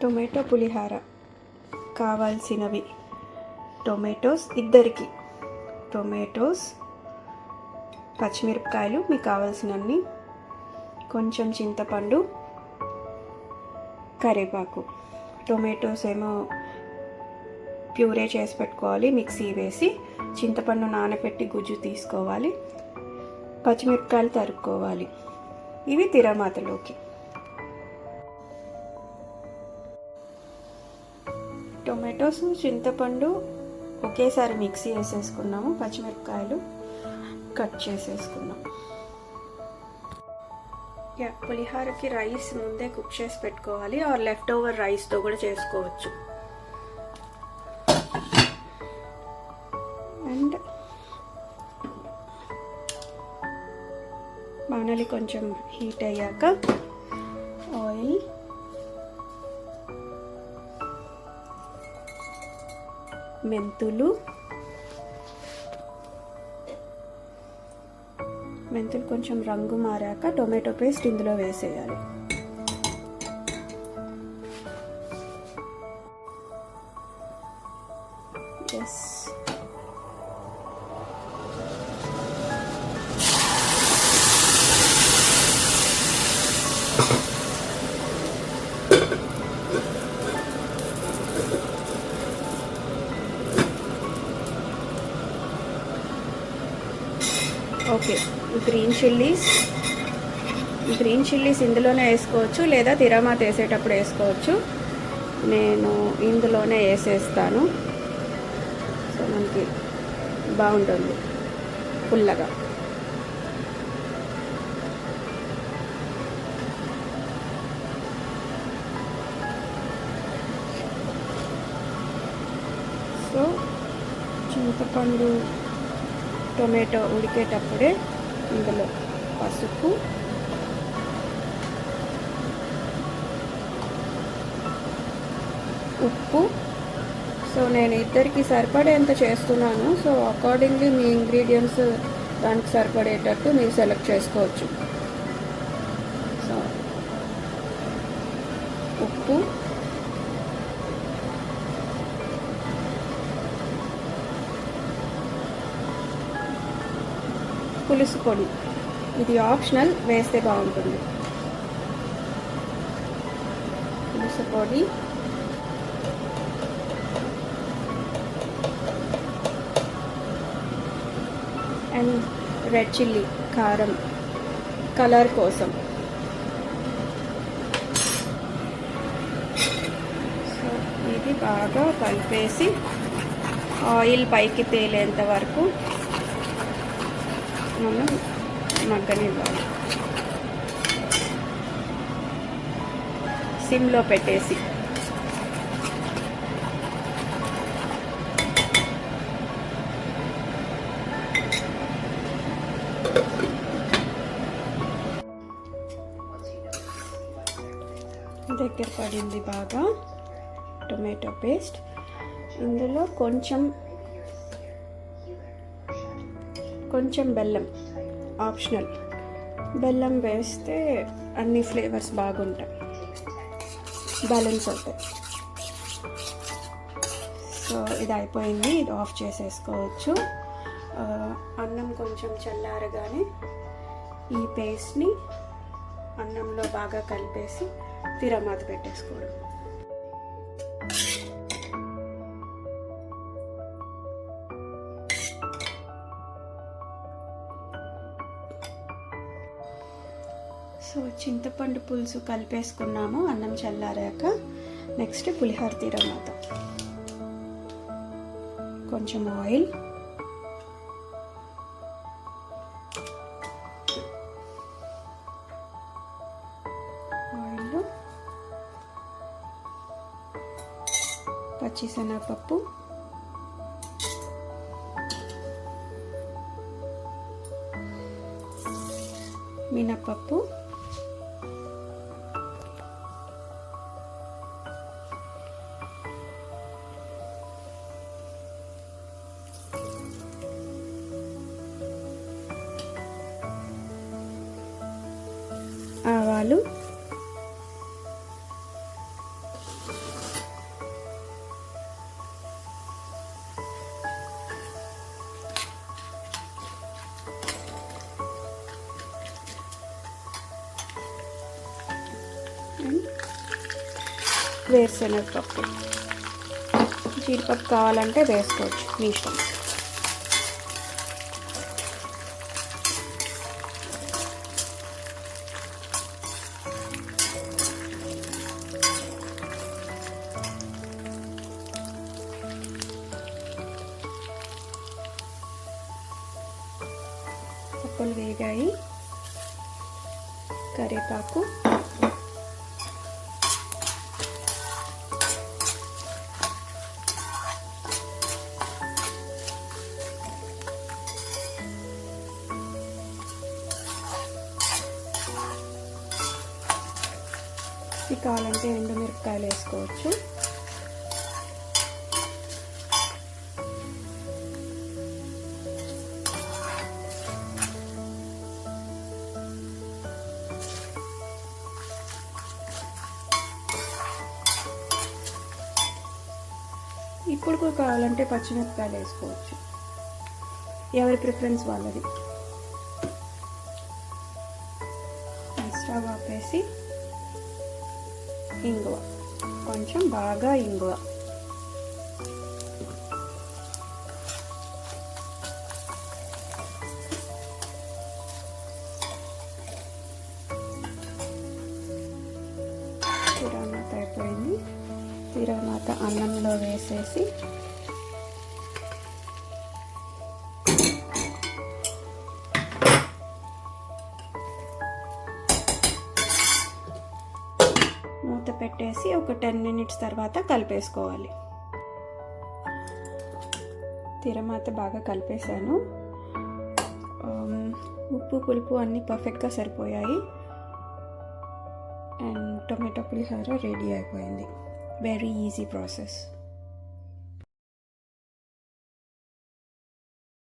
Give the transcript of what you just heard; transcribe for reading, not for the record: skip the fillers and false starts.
Tomato పులిహార కావాల్సినవి tomatoes ఇద్దరికి, tomatoes, పచ్చిమిరపకాయలు మీకు కావాల్సినన్ని, కొంచెం చింతపండు, కరివేపాకు. టొమాటోస్ ఏమో ప్యూరే చేసి పెట్టుకోవాలి, మిక్సీ వేసి. చింతపండు నానబెట్టి గుజ్జు తీసుకోవాలి. పచ్చిమిరపకాయలు తరుక్కోవాలి. ఇవి తిరమాతలోకి. టొమాటోస్, చింతపండు ఒకేసారి మిక్సీ వేసేసుకున్నాము. పచ్చిమిరపకాయలు కట్ చేసేసుకున్నాం. పులిహోరకి రైస్ ముందే కుక్ చేసి పెట్టుకోవాలి, ఆర్ లెఫ్ట్ ఓవర్ రైస్తో కూడా చేసుకోవచ్చు. అండ్ బాణలి కొంచెం హీట్ అయ్యాక ఆయిల్, మెంతులు కొంచెం రంగు మారాక టొమాటో పేస్ట్ ఇందులో వేసేయాలి. ఓకే, గ్రీన్ చిల్లీస్ ఇందులోనే వేసుకోవచ్చు, లేదా తిరమాత వేసేటప్పుడు వేసుకోవచ్చు. నేను ఇందులోనే వేసేస్తాను. సో మనకి బాగుంటుంది పుల్లగా. సో చింతపండు, టొమాటో ఉడికేటప్పుడే ఇందులో పసుపు, ఉప్పు. సో నేను ఇద్దరికి సరిపడేంత చేస్తున్నాను. సో అకార్డింగ్లీ మీ ఇంగ్రీడియంట్స్ దానికి సరిపడేటట్టు మీరు సెలెక్ట్ చేసుకోవచ్చు. సో ఉప్పు, పులుసు పొడి, ఇది ఆప్షనల్, వేస్తే బాగుంటుంది. పులుసు పొడి, అండ్ రెడ్ చిల్లీ, కారం కలర్ కోసం. సో ఇది బాగా కలిపేసి ఆయిల్ పైకి తేలేంత వరకు మనం మగ్గనివ్వాలి, సిమ్లో పెట్టేసి. దగ్గర పడింది బాగా టొమాటో పేస్ట్. ఇందులో కొంచెం బెల్లం ఆప్షనల్. బెల్లం వేస్తే అన్ని ఫ్లేవర్స్ బాగుంటాయి, బ్యాలెన్స్ అవుతాయి. సో ఇది అయిపోయింది, ఇది ఆఫ్ చేసేసుకోవచ్చు. అన్నం కొంచెం చల్లారగానే ఈ పేస్ట్ని అన్నంలో బాగా కలిపేసి తిరమాత పెట్టేసుకోవడం. సో చింతపండు పులుసు కలిపేసుకున్నాము అన్నం చల్లారాక. నెక్స్ట్ పులిహోర తిరమాత. కొంచెం ఆయిల్, పచ్చిశనగపప్పు, మినపప్పు, ఆవాలు, అండ్ వేరుశనగపప్పు. జీడిపప్పు కావాలంటే వేసుకోవచ్చు, మీ ఇష్టం. పప్పులు వేగాయి. కరివేపాకు, కావాలంటే ఎండుమిరపకాయలు వేసుకోవచ్చు. ఇప్పుడు కూడా కావాలంటే పచ్చిమిరపకాయలు వేసుకోవచ్చు, ఎవరి ప్రిఫరెన్స్ వాళ్ళది. స్టవ్ ఆపేసి ఇంగువ, కొంచెం బాగా ఇంగువ. తిరగమాత అయిపోయింది. తిరగమాత అన్నంలో వేసేసి మూత పెట్టేసి ఒక 10 minutes తర్వాత కలిపేసుకోవాలి. తిరగమాత బాగా కలిపేసాను. ఉప్పు పులుపు అన్నీ పర్ఫెక్ట్గా సరిపోయాయి. అండ్ టొమాటో పులిహోర రెడీ అయిపోయింది. Very easy process.